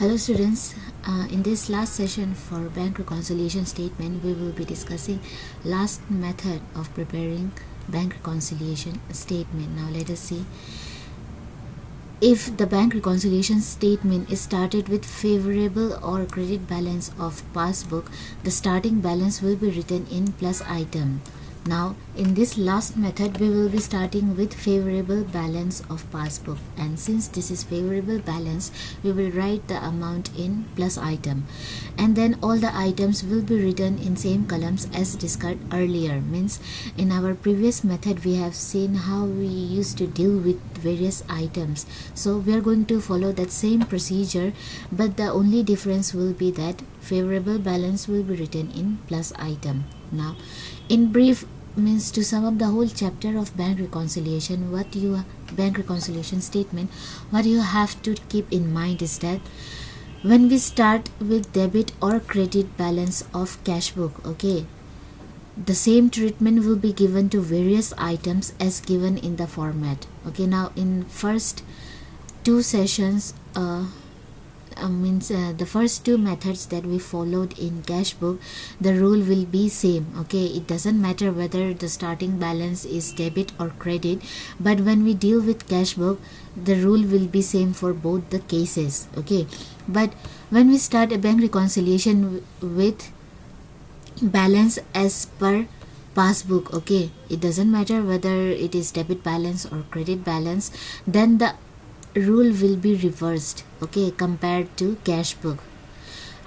Hello students, in this last session for bank reconciliation statement, we will be discussing last method of preparing bank reconciliation statement. Now let us see. If the bank reconciliation statement is started with favorable or credit balance of passbook, the starting balance will be written in plus item. Now in this last method we will be starting with favorable balance of passbook, and since this is favorable balance we will write the amount in plus item, and then all the items will be written in same columns as discussed earlier. Means in our previous method we have seen how we used to deal with various items, so we are going to follow that same procedure, but the only difference will be that favorable balance will be written in plus item. Now in brief, means to sum up the whole chapter of bank reconciliation, bank reconciliation statement, what you have to keep in mind is that when we start with debit or credit balance of cash book, okay, the same treatment will be given to various items as given in the format. Okay, now in first two sessions, the first two methods that we followed in cash book, the rule will be same. Okay, it doesn't matter whether the starting balance is debit or credit, but when we deal with cash book, the rule will be same for both the cases. Okay, but when we start a bank reconciliation with balance as per passbook, okay, it doesn't matter whether it is debit balance or credit balance, then the rule will be reversed, okay, compared to cash book.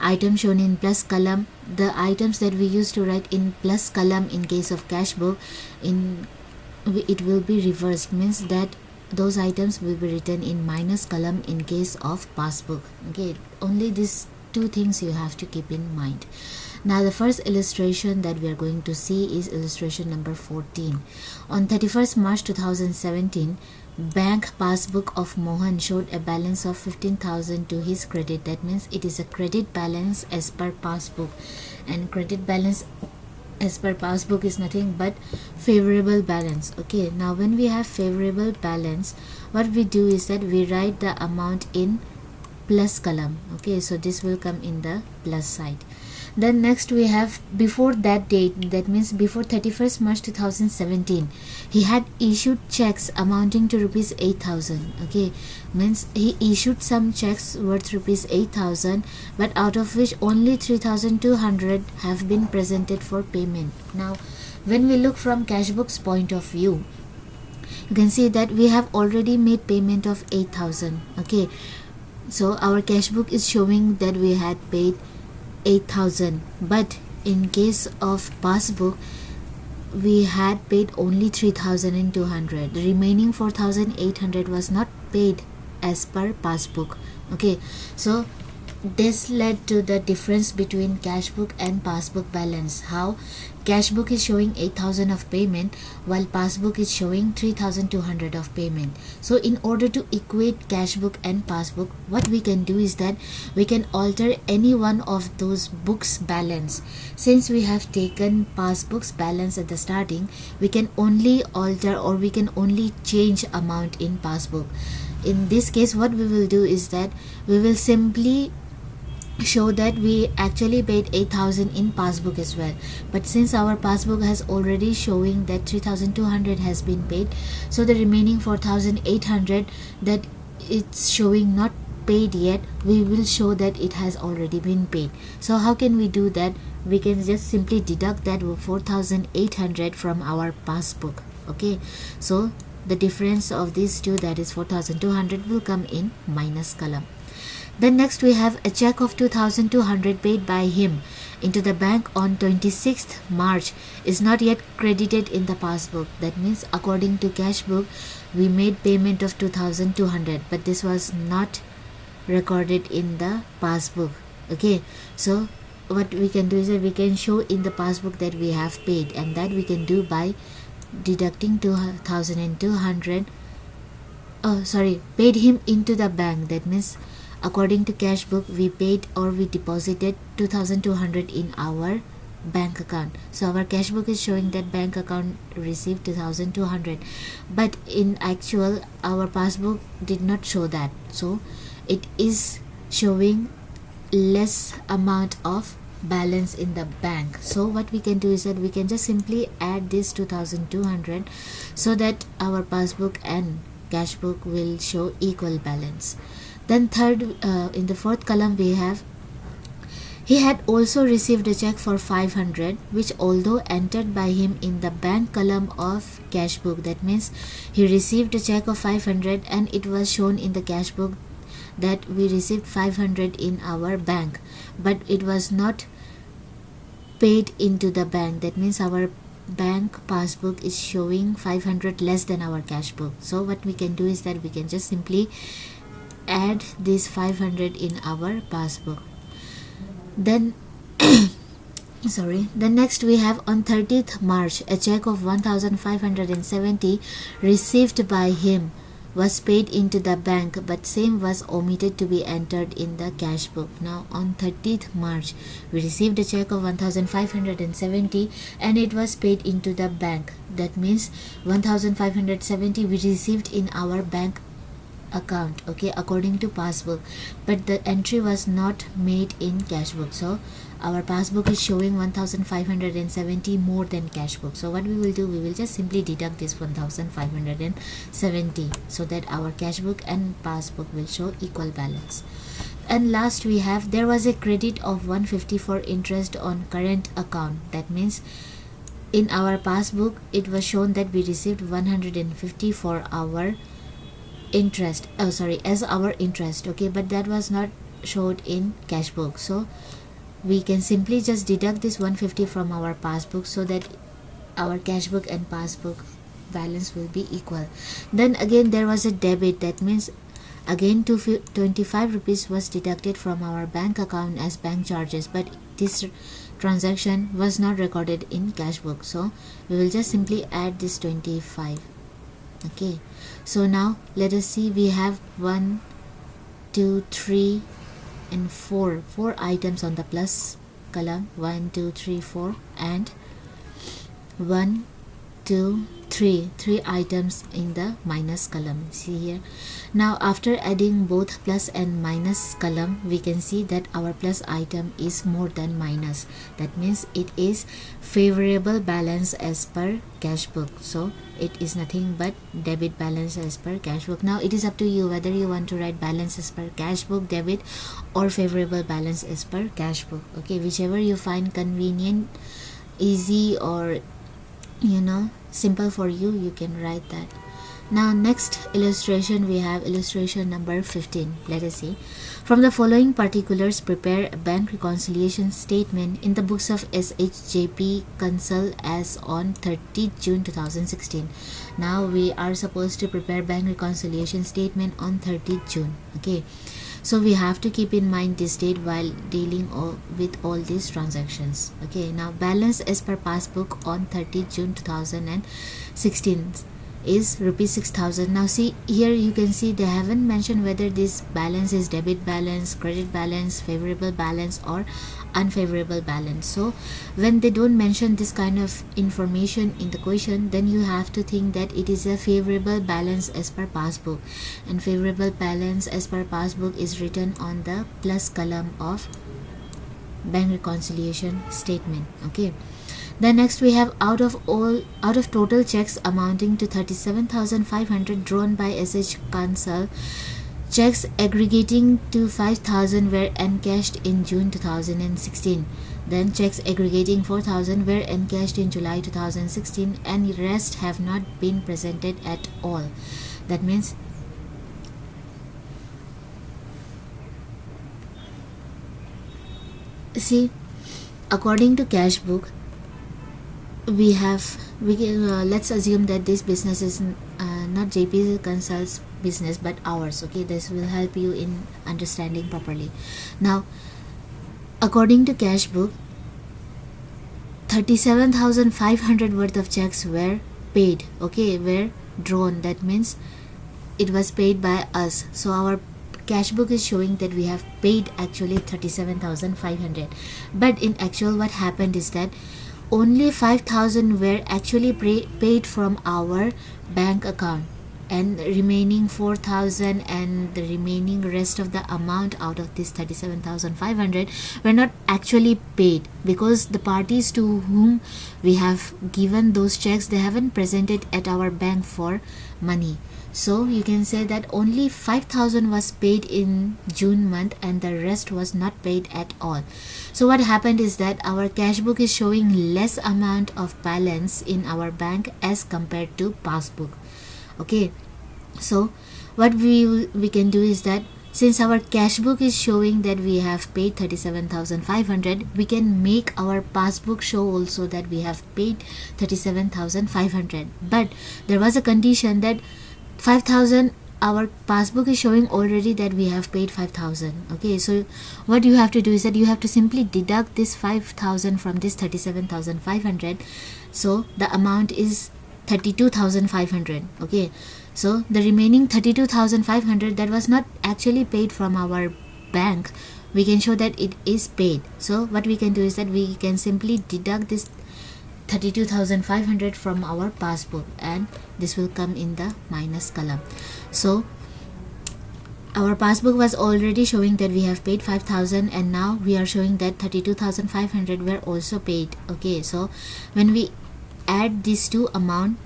Item shown in plus column, the items that we used to write in plus column in case of cash book, it will be reversed, means that those items will be written in minus column in case of passbook. Okay, only these two things you have to keep in mind. Now the first illustration that we are going to see is illustration number 14. On 31st March 2017, bank passbook of Mohan showed a balance of 15,000 to his credit. That means it is a credit balance as per passbook, and credit balance as per passbook is nothing but favorable balance. Okay, now when we have favorable balance, what we do is that we write the amount in plus column. Okay, so this will come in the plus side. Then next we have before that date, that means before 31st March 2017, he had issued checks amounting to rupees 8,000. Okay, means he issued some checks worth rupees 8,000, but out of which only 3,200 have been presented for payment. Now when we look from cash book's point of view, you can see that we have already made payment of 8,000. Okay, so our cash book is showing that we had paid 8,000, but in case of passbook we had paid only 3,200. The remaining 4,800 was not paid as per passbook. Okay, so this led to the difference between cash book and passbook balance. How cash book is showing 8,000 of payment while passbook is showing 3,200 of payment. So in order to equate cash book and passbook, what we can do is that we can alter any one of those books balance. Since we have taken passbook's balance at the starting, we can only alter or we can only change amount in passbook. In this case, what we will do is that we will simply show that we actually paid 8,000 in passbook as well, but since our passbook has already showing that 3,200 has been paid, so the remaining 4,800 that it's showing not paid yet, we will show that it has already been paid. So how can we do that? We can just simply deduct that 4,800 from our passbook. Okay, so the difference of these two, that is 4,200, will come in minus column. Then next we have a check of 2,200 paid by him into the bank on 26th March is not yet credited in the passbook. That means according to cash book we made payment of 2,200, but this was not recorded in the passbook. Okay, so what we can do is that we can show in the passbook that we have paid, and that we can do by deducting 2,200 paid him into the bank. That means according to cash book we paid or we deposited 2,200 in our bank account. So our cash book is showing that bank account received 2,200, but in actual our passbook did not show that. So it is showing less amount of balance in the bank. So what we can do is that we can just simply add this 2200 so that our passbook and cash book will show equal balance. Then third, in the fourth column we have, he had also received a check for 500, which although entered by him in the bank column of cash book, that means he received a check of 500 and it was shown in the cash book that we received 500 in our bank, but it was not paid into the bank. That means our bank passbook is showing 500 less than our cash book. So what we can do is that we can just simply add this 500 in our passbook. Then then next we have, on 30th March, a check of 1570 received by him was paid into the bank, but same was omitted to be entered in the cash book. Now on 30th March we received a check of 1570 and it was paid into the bank. That means 1570 we received in our bank account, okay, according to passbook, but the entry was not made in cash book. So our passbook is showing 1570 more than cash book. So what we will do, we will just simply deduct this 1570 so that our cash book and passbook will show equal balance. And last we have, there was a credit of 150 for interest on current account. That means in our passbook it was shown that we received 150 for our interest, as our interest, okay, but that was not showed in cash book. So we can simply just deduct this 150 from our passbook so that our cash book and passbook balance will be equal. Then again there was a debit. That means again 25 rupees was deducted from our bank account as bank charges, but this transaction was not recorded in cash book. So we will just simply add this 25. Okay, so now let us see, we have 1 2 3 and 4 items on the plus column, 1 2 3 4, and 1 2 3 items in the minus column. See here, now after adding both plus and minus column, we can see that our plus item is more than minus. That means it is favorable balance as per cash book. So it is nothing but debit balance as per cash book. Now it is up to you whether you want to write balance as per cash book, debit, or favorable balance as per cash book. Okay, whichever you find convenient, easy, or simple for you, you can write that. Now next illustration, we have illustration number 15. Let us see. From the following particulars, prepare a bank reconciliation statement in the books of SHJP Consul as on 30 June 2016. Now we are supposed to prepare bank reconciliation statement on 30 June. Okay, so we have to keep in mind this date while dealing with all these transactions. Okay, now balance as per passbook on 30 June 2016 is rupees 6000. Now see here, you can see they haven't mentioned whether this balance is debit balance, credit balance, favorable balance, or unfavorable balance. So when they don't mention this kind of information in the question, then you have to think that it is a favorable balance as per passbook, and favorable balance as per passbook is written on the plus column of bank reconciliation statement. Okay, then next we have, out of total checks amounting to 37,500 drawn by SH Consul, checks aggregating to 5,000 were encashed in June 2016. Then checks aggregating 4,000 were encashed in July 2016, and the rest have not been presented at all. That means see, according to cash book, let's assume that this business is not JP Consul's business but ours. Okay, this will help you in understanding properly. Now according to cash book, 37,500 worth of checks were paid, okay, were drawn. That means it was paid by us. So our cash book is showing that we have paid actually 37,500, but in actual what happened is that only 5,000 were actually paid from our bank account. and remaining 4,000 and the remaining rest of the amount out of this 37,500 were not actually paid, because the parties to whom we have given those checks, they haven't presented at our bank for money. So you can say that only 5,000 was paid in June month and the rest was not paid at all. So what happened is that our cash book is showing less amount of balance in our bank as compared to passbook. Okay, so what we can do is that since our cash book is showing that we have paid 37,500, we can make our passbook show also that we have paid 37,500. But there was a condition that 5,000, our passbook is showing already that we have paid 5,000. Okay, so what you have to do is that you have to simply deduct this 5,000 from this 37,500. So the amount is 32,500. Okay, so the remaining 32,500 that was not actually paid from our bank, we can show that it is paid. So what we can do is that we can simply deduct this 32,500 from our passbook, and this will come in the minus column. So our passbook was already showing that we have paid 5,000 and now we are showing that 32,500 were also paid. Okay, so when we add these two amount,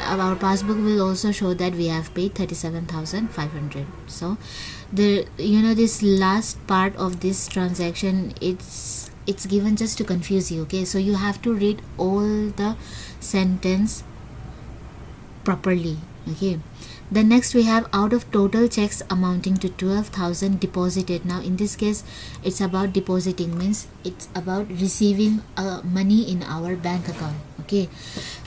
our passbook will also show that we have paid 37,500. So this last part of this transaction, it's given just to confuse you. Okay, so you have to read all the sentence properly. Okay, then next we have out of total checks amounting to 12,000 deposited. Now in this case it's about depositing, means it's about receiving money in our bank account. Okay,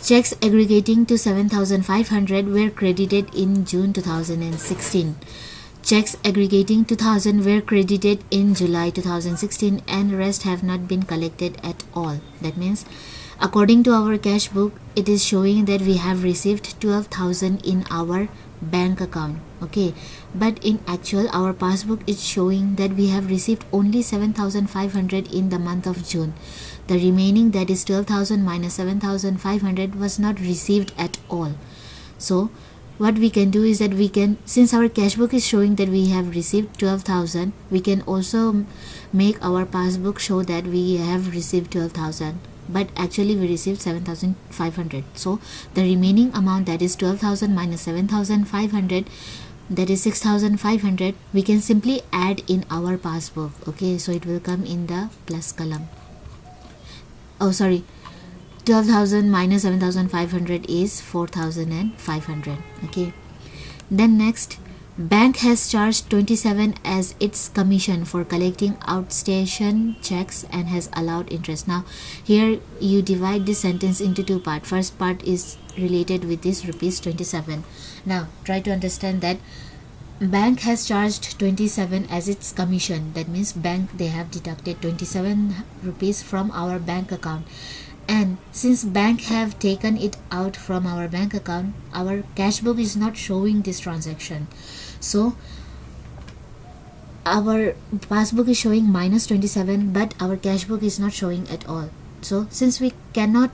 checks aggregating to 7,500 were credited in June 2016. Checks aggregating 2,000 were credited in July 2016 and rest have not been collected at all. That means according to our cash book, it is showing that we have received 12,000 in our bank account. Okay, but in actual our passbook is showing that we have received only 7,500 in the month of June. The remaining, that is 12,000 minus 7,500, was not received at all. So what we can do is that we can, since our cash book is showing that we have received 12,000, we can also make our passbook show that we have received 12,000, but actually we received 7,500. So the remaining amount, that is 12,000 minus 7,500, that is 6,500, we can simply add in our passbook. Okay, so it will come in the plus column. 12,000 minus 7,500 is 4,500. Okay, then next, bank has charged 27 as its commission for collecting outstation checks and has allowed interest. Now here you divide this sentence into two parts. First part is related with this rupees 27. Now try to understand that bank has charged 27 as its commission. That means bank, they have deducted 27 rupees from our bank account, and since bank have taken it out from our bank account, our cash book is not showing this transaction. So our passbook is showing minus 27, but our cash book is not showing at all. So since we cannot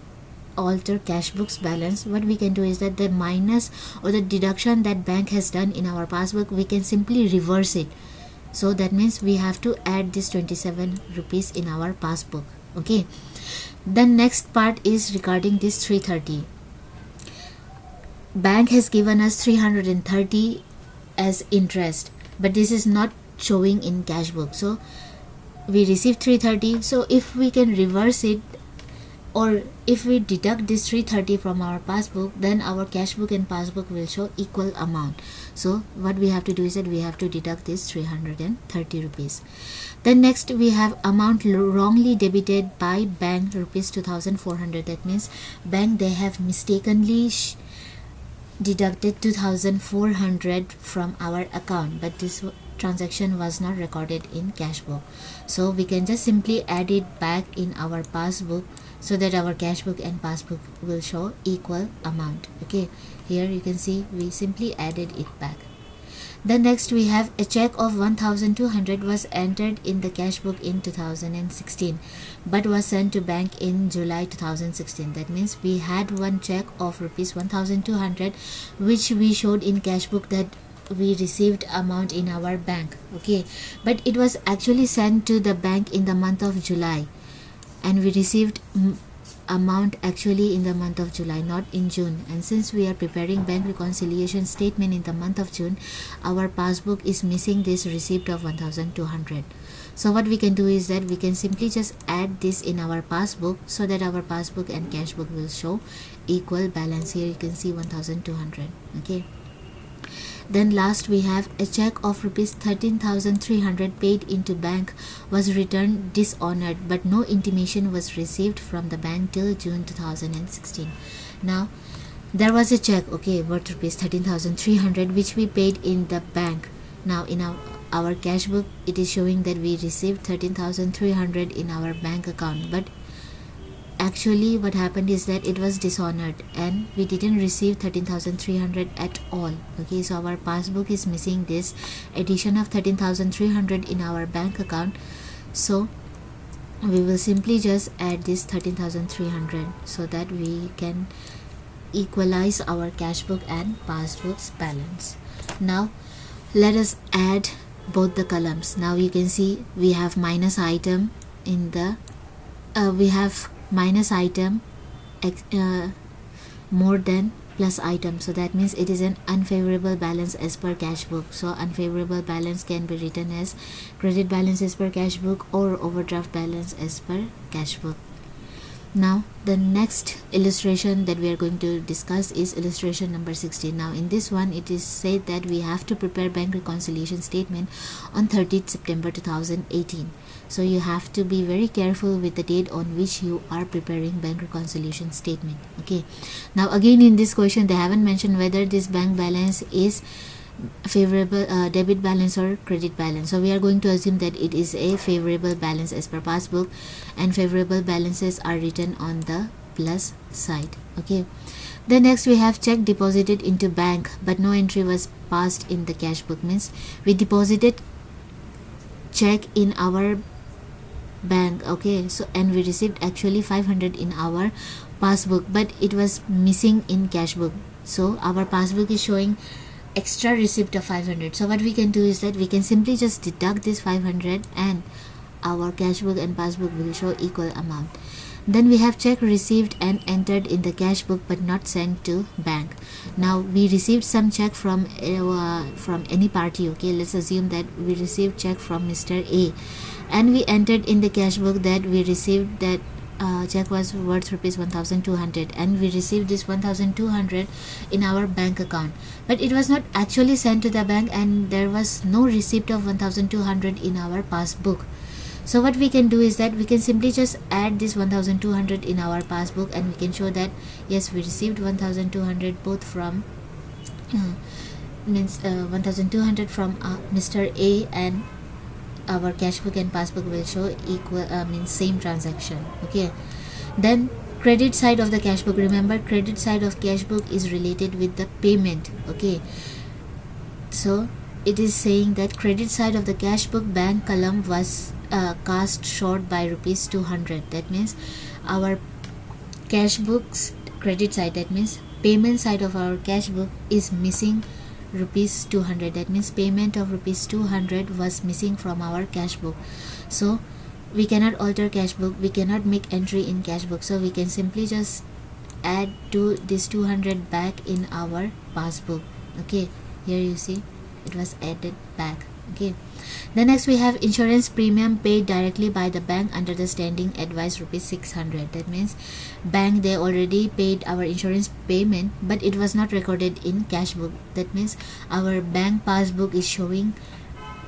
alter cash book's balance, what we can do is that the minus or the deduction that bank has done in our passbook, we can simply reverse it. So that means we have to add this 27 rupees in our passbook. Okay, the next part is regarding this 330. Bank has given us 330 as interest, but this is not showing in cash book. So we received 330. So if we can reverse it, or if we deduct this 330 from our passbook, then our cash book and passbook will show equal amount. So what we have to do is that we have to deduct this 330 rupees. Then next we have amount wrongly debited by bank, rupees 2,400. That means bank, they have mistakenly deducted 2,400 from our account, but this transaction was not recorded in cash book. So we can just simply add it back in our passbook so that our cash book and passbook will show equal amount. Okay, here you can see we simply added it back. Then next we have a check of 1200 was entered in the cash book in 2016 but was sent to bank in July 2016. That means we had one check of rupees 1200 which we showed in cash book that we received amount in our bank, okay, but it was actually sent to the bank in the month of July, and we received amount actually in the month of July, not in June. And since we are preparing bank reconciliation statement in the month of June, our passbook is missing this receipt of 1200. So what we can do is that we can simply just add this in our passbook so that our passbook and cash book will show equal balance. Here you can see 1200, okay. Then last we have a check of rupees 13,300 paid into bank was returned dishonored, but no intimation was received from the bank till June 2016. Now there was a check, okay, worth rupees 13,300 which we paid in the bank. Now in our cash book it is showing that we received 13,300 in our bank account, but actually what happened is that it was dishonored and we didn't receive 13,300 at all, okay. So our passbook is missing this addition of 13,300 in our bank account. So we will simply just add this 13,300 so that we can equalize our cash book and passbook's balance. Now let us add both the columns. Now you can see we have minus item in the we have minus item more than plus item, so that means it is an unfavorable balance as per cash book. So unfavorable balance can be written as credit balance as per cash book or overdraft balance as per cash book. Now the next illustration that we are going to discuss is illustration number 16. Now in this one it is said that we have to prepare bank reconciliation statement on 30th September 2018. So you have to be very careful with the date on which you are preparing bank reconciliation statement, okay. Now again in this question they haven't mentioned whether this bank balance is favorable debit balance or credit balance. So we are going to assume that it is a favorable balance as per passbook, and favorable balances are written on the plus side, okay. Then next we have check deposited into bank but no entry was passed in the cash book, means we deposited check in our bank, okay, so and we received actually 500 in our passbook but it was missing in cash book. So our passbook is showing extra receipt of 500. So what we can do is that we can simply just deduct this 500 and our cash book and passbook will show equal amount. Then we have check received and entered in the cash book but not sent to bank. Now we received some check from any party, okay. Let's assume that we received check from Mr. A and we entered in the cash book that we received that check was worth rupees 1200 and we received this 1200 in our bank account, but it was not actually sent to the bank and there was no receipt of 1200 in our passbook. So what we can do is that we can simply just add this 1200 in our passbook and we can show that yes, we received 1200 both from 1200 from Mr. A, and our cash book and passbook will show equal means same transaction, okay. Then credit side of the cash book, remember credit side of cash book is related with the payment, okay. So it is saying that credit side of the cash book bank column was cast short by rupees 200. That means our cash book's credit side, that means payment side of our cash book is missing rupees 200. That means payment of rupees 200 was missing from our cash book. So we cannot alter cash book, we cannot make entry in cash book, so we can simply just add to this 200 back in our passbook, okay. Here you see it was added back, okay. Then next we have insurance premium paid directly by the bank under the standing advice rupees 600. That means bank they already paid our insurance payment but it was not recorded in cash book. That means our bank passbook is showing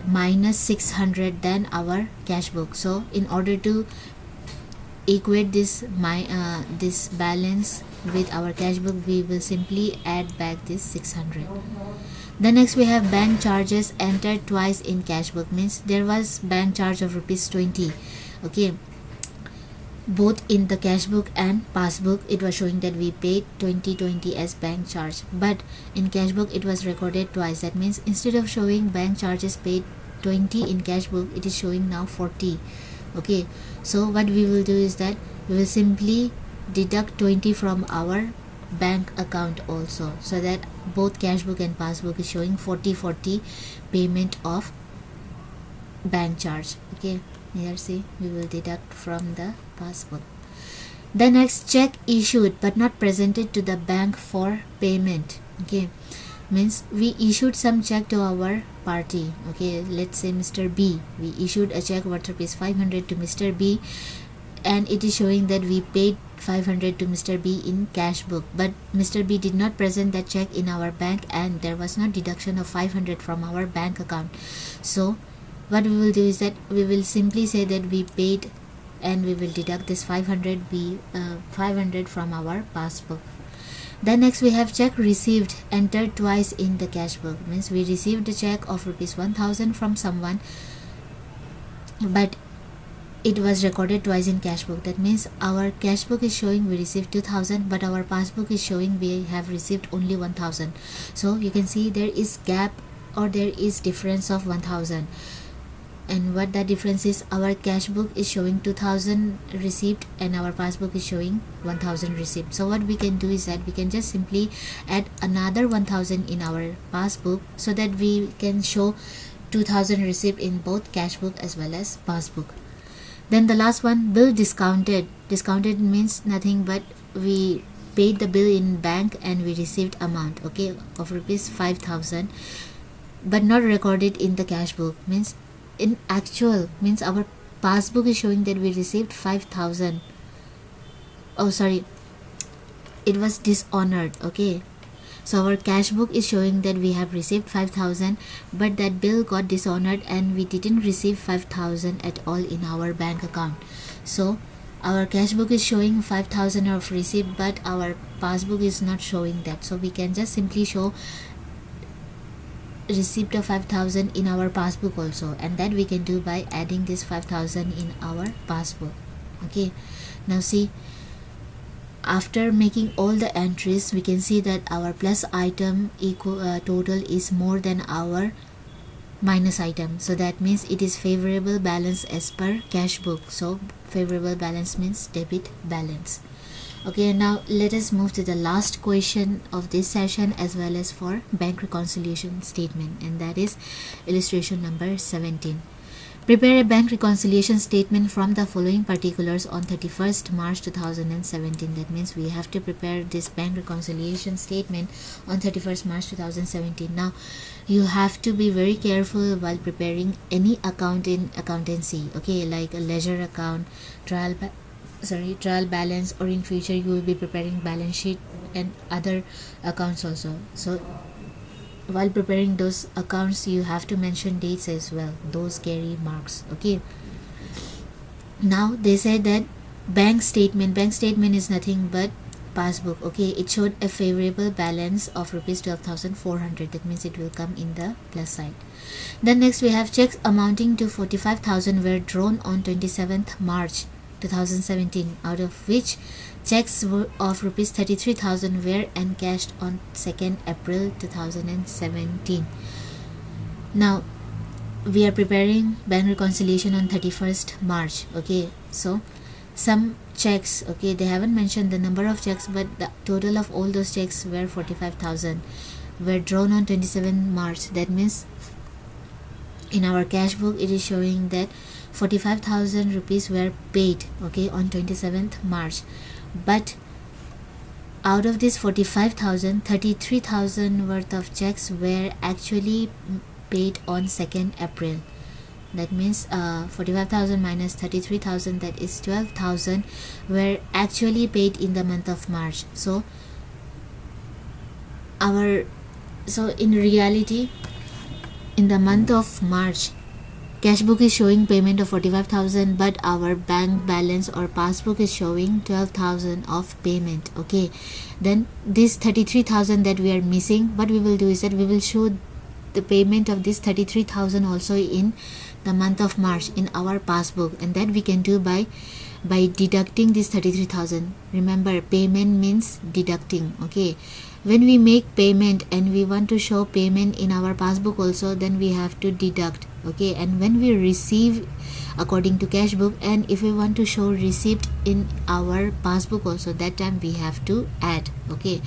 minus 600 than our cash book. So in order to equate this this balance with our cash book, we will simply add back this 600. Then next we have bank charges entered twice in cash book, means there was bank charge of rupees 20, okay. both in the cash book and passbook it was showing that we paid 2020 as bank charge, but in cash book it was recorded twice. That means instead of showing bank charges paid 20 in cash book, it is showing now 40. Okay, so what we will do is that we will simply deduct 20 from our bank account also, so that both cash book and passbook is showing 40 payment of bank charge. Okay, here see, we will deduct from the passbook. The next, check issued but not presented to the bank for payment. Okay, means we issued some check to our party. Okay, let's say Mr. B, we issued a check worth ₹500 to Mr. B, and it is showing that we paid 500 to Mr. B in cash book, but Mr. B did not present that check in our bank and there was no deduction of 500 from our bank account. So what we will do is that we will simply say that we paid, and we will deduct this 500 from our passbook. Then next we have check received entered twice in the cash book. Means we received a check of ₹1,000 from someone, but it was recorded twice in cash book. That means our cash book is showing we received 2,000, but our passbook is showing we have received only 1,000. So you can see there is gap, or there is difference of 1,000. And what that difference is, our cash book is showing 2,000 received and our passbook is showing 1,000 received. So what we can do is that we can just simply add another 1,000 in our passbook, so that we can show 2,000 received in both cash book as well as passbook. Then the last one, bill discounted. Discounted means nothing but we paid the bill in bank and we received amount, okay, of ₹5,000, but not recorded in the cash book. Means in actual, means our passbook is showing that we received 5,000. Oh sorry, it was dishonored. Okay, so our cash book is showing that we have received 5,000, but that bill got dishonored and we didn't receive 5,000 at all in our bank account. So our cash book is showing 5,000 of receipt, but our passbook is not showing that. So we can just simply show receipt of 5,000 in our passbook also, and that we can do by adding this 5,000 in our passbook. Okay, now see, after making all the entries, we can see that our plus item total is more than our minus item. So that means it is favorable balance as per cash book. So favorable balance means debit balance. Okay, now let us move to the last question of this session as well as for bank reconciliation statement, and that is illustration number 17. Prepare a bank reconciliation statement from the following particulars on 31st March 2017. That means we have to prepare this bank reconciliation statement on 31st March 2017. Now you have to be very careful while preparing any account in accountancy, okay, like a ledger account, trial balance, or in future you will be preparing balance sheet and other accounts also. So while preparing those accounts, you have to mention dates as well. Those carry marks. Okay, now they said that bank statement is nothing but passbook. Okay, it showed a favorable balance of ₹12,400. That means it will come in the plus side. Then next we have checks amounting to 45,000 were drawn on 27th March 2017, out of which checks of ₹33,000 were encashed on 2nd April 2017. Now we are preparing bank reconciliation on 31st March. Okay, so some checks, okay, they haven't mentioned the number of checks, but the total of all those checks were 45,000 were drawn on 27th March. That means in our cash book it is showing that 45,000 rupees were paid, okay, on 27th March, but out of this 45,000, 33,000 worth of checks were actually paid on 2nd April. That means 45,000 minus 33,000, that is 12,000 were actually paid in the month of March. So in reality, in the month of March, cash book is showing payment of 45,000, but our bank balance or passbook is showing 12,000 of payment. Okay, then this 33,000 that we are missing, what we will do is that we will show the payment of this 33,000 also in the month of March in our passbook, and that we can do by deducting this 33,000. Remember, payment means deducting. Okay, when we make payment and we want to show payment in our passbook also, then we have to deduct. Okay, and when we receive according to cash book, and if we want to show receipt in our passbook also, that time we have to add. Okay,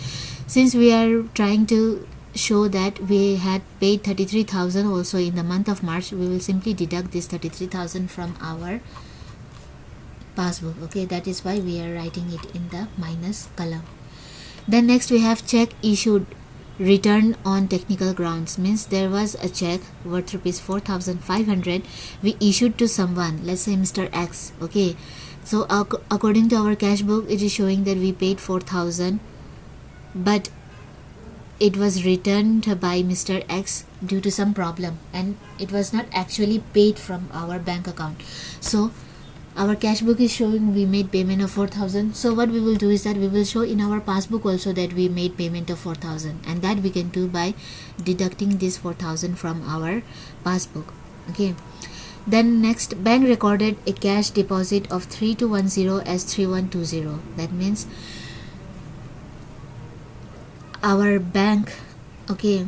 since we are trying to show that we had paid 33,000 also in the month of March, we will simply deduct this 33,000 from our passbook. Okay, that is why we are writing it in the minus column. Then next we have check issued return on technical grounds. Means there was a check worth rupees 4,500 we issued to someone, let's say Mr. X. Okay, so according to our cash book, it is showing that we paid 4,000, but it was returned by Mr. X due to some problem, and it was not actually paid from our bank account. So our cash book is showing we made payment of 4,000. So what we will do is that we will show in our passbook also that we made payment of 4,000, and that we can do by deducting this 4,000 from our passbook. Okay, then next, bank recorded a cash deposit of 3210 as 3120. That means our bank, okay,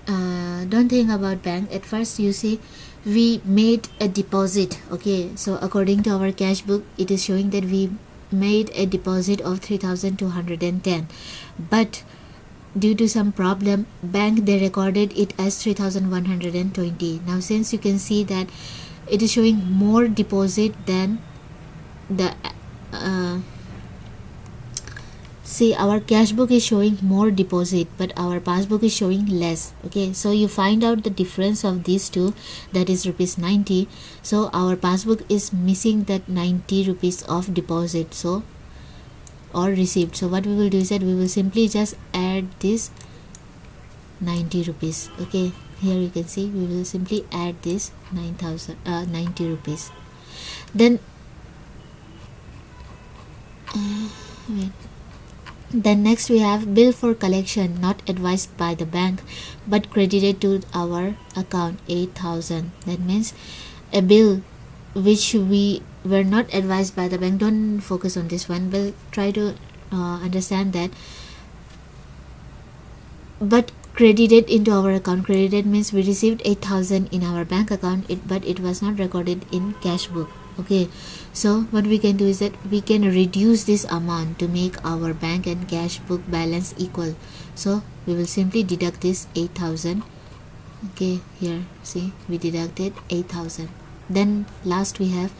don't think about bank at first. You see, we made a deposit. Okay, so according to our cash book, it is showing that we made a deposit of 3,210, but due to some problem, bank they recorded it as 3,120. Now since you can see that it is showing more deposit than the see, our cash book is showing more deposit, but our passbook is showing less. Okay, so you find out the difference of these two, that is rupees 90. So our passbook is missing that 90 rupees of deposit, so or received. So what we will do is that we will simply just add this 90 rupees. Okay, here you can see we will simply add this 90 rupees. Then wait. Then next we have bill for collection not advised by the bank but credited to our account, 8,000. That means a bill which we were not advised by the bank. Don't focus on this one, but try to understand that. But credited into our account. Credited means we received 8,000 in our bank account, but it was not recorded in cash book. Okay, so what we can do is that we can reduce this amount to make our bank and cash book balance equal. So we will simply deduct this 8,000. Okay, here see we deducted 8,000. Then last we have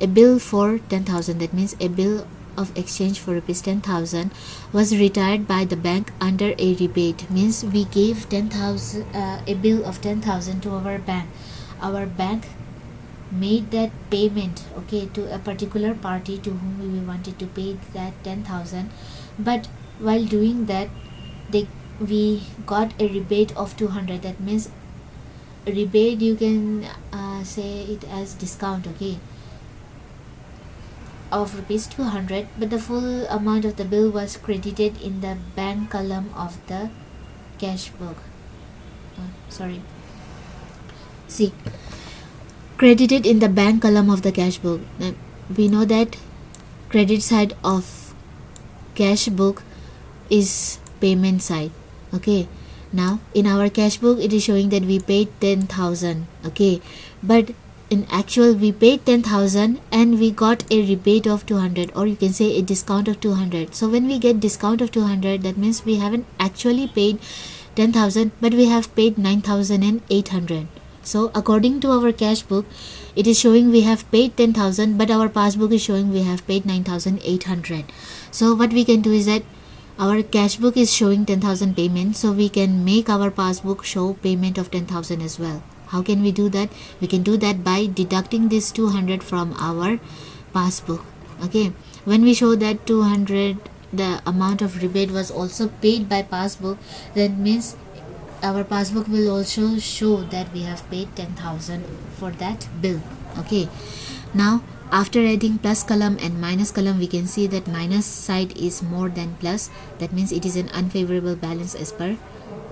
a bill for 10,000. That means a bill of exchange for rupees 10,000 was retired by the bank under a rebate. Means we gave 10,000 a bill of 10,000 to our bank. Our bank made that payment, okay, to a particular party to whom we wanted to pay that 10,000, but while doing that we got a rebate of 200. That means rebate you can say it as discount, okay, of rupees 200, but the full amount of the bill was credited in the bank column of the cash book. See, credited in the bank column of the cash book. Now, we know that credit side of cash book is payment side. Okay, now in our cash book it is showing that we paid 10,000. Okay, but in actual we paid 10,000 and we got a rebate of 200, or you can say a discount of 200. So when we get discount of 200, that means we haven't actually paid 10,000, but we have paid 9,800. So according to our cash book, it is showing we have paid 10,000, but our passbook is showing we have paid 9,800. So what we can do is that our cash book is showing 10,000 payment, so we can make our passbook show payment of 10,000 as well. How can we do that? We can do that by deducting this 200 from our passbook. Okay, when we show that 200, the amount of rebate was also paid by passbook, that means our passbook will also show that we have paid 10,000 for that bill. Okay, now after adding plus column and minus column, we can see that minus side is more than plus. That means it is an unfavorable balance as per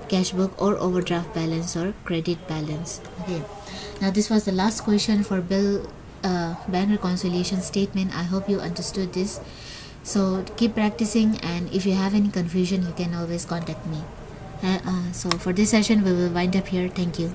cash book or overdraft balance or credit balance. Okay, now this was the last question for bank reconciliation statement. I hope you understood this. So keep practicing, and if you have any confusion you can always contact me. So for this session we will wind up here. Thank you.